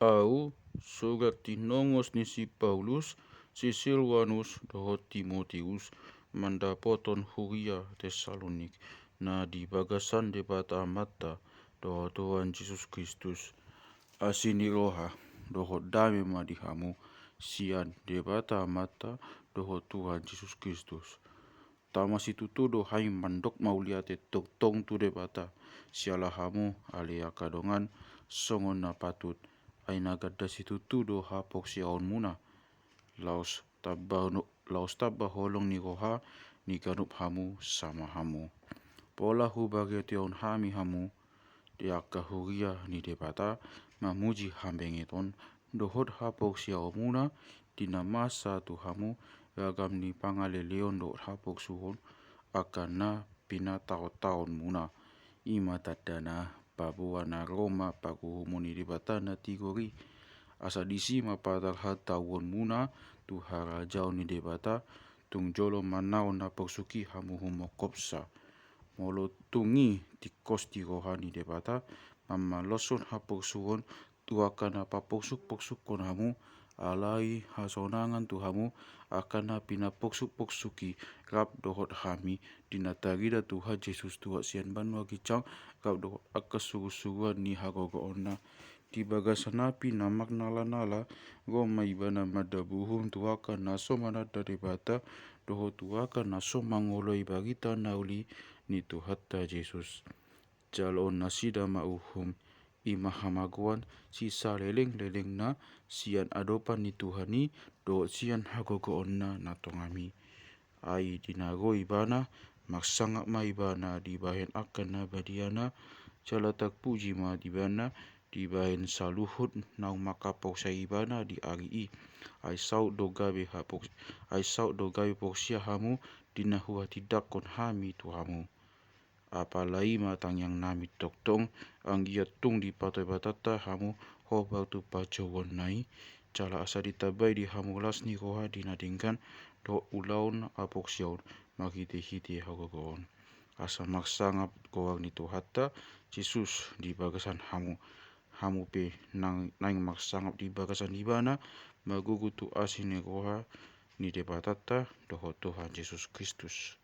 Au surat tinongos ni si Paulus, si Silwanus doho Timotius mandapoton huria Tesalonik na di bagasan de bata mata doho Tuhan Yesus Kristus asini roha doho dame madihamu sian de bata mata doho Tuhan Yesus Kristus. Tama si tutudo hai mandok mauliate tok tong tu de bata sialahamu alia kadongan songon na patut aina gadda si tutudo hapok siaon muna laos tabba holong ni roha ni ganup hamu sama hamu pola hu bagation hami hamu diaka huria ni de bata mamuji hambengeton dohot hapok siaon muna dina masa tu hamu ragam ni pangaleleon do hapok suhon akan na pina tahun muna ima tadana babuana Roma paguhumuni di batana tigori asa disi mapatar hatawon muna tu harajau ni debata tung jolo manau na poksuki hamu humokopsa molo tungi tikos di rohani debata mama loson hapok suhon tu akan apa poksuk kon hamu alai hasonangan tu hamu akan pina poksuk-poksuki rap dohot hami dinatagida Tuhan Yesus tua sian banwa gicang rap dohot akasurusuruan ni hagogoona di bagasan api namak nala-nala goma ibana madabuhum tuaka naso manada debata doho tuaka naso mangoloi bagita nauli ni Tuhatta Yesus jalon nasida mauhum imahamaguan sisa leleng-leleng na sian adopan ni Tuhani do sian hagogoonna na tongami ai dinago ibana maksangap ma ibana dibahen akan na badiana jalatak puji ma dibana dibahen saluhut nau makapok sa ibana di ari ai sau dogabe poksia hamu dinahua tidak kon hami tu hamu apalai matang yang nami toktong anggia tung di patoi batata hamu hobau tu pacowon nai cala asa ditabai di hamu las ni roha dinadingkan do ulaun apok siaun makite-hite hagogoon asa maksangap koang ni Tuhatta Yesus di bagasan hamu pe nang maksangap di bagasan ibana magugu tu asine roha ni debatata doho Tuhan Yesus Kristus.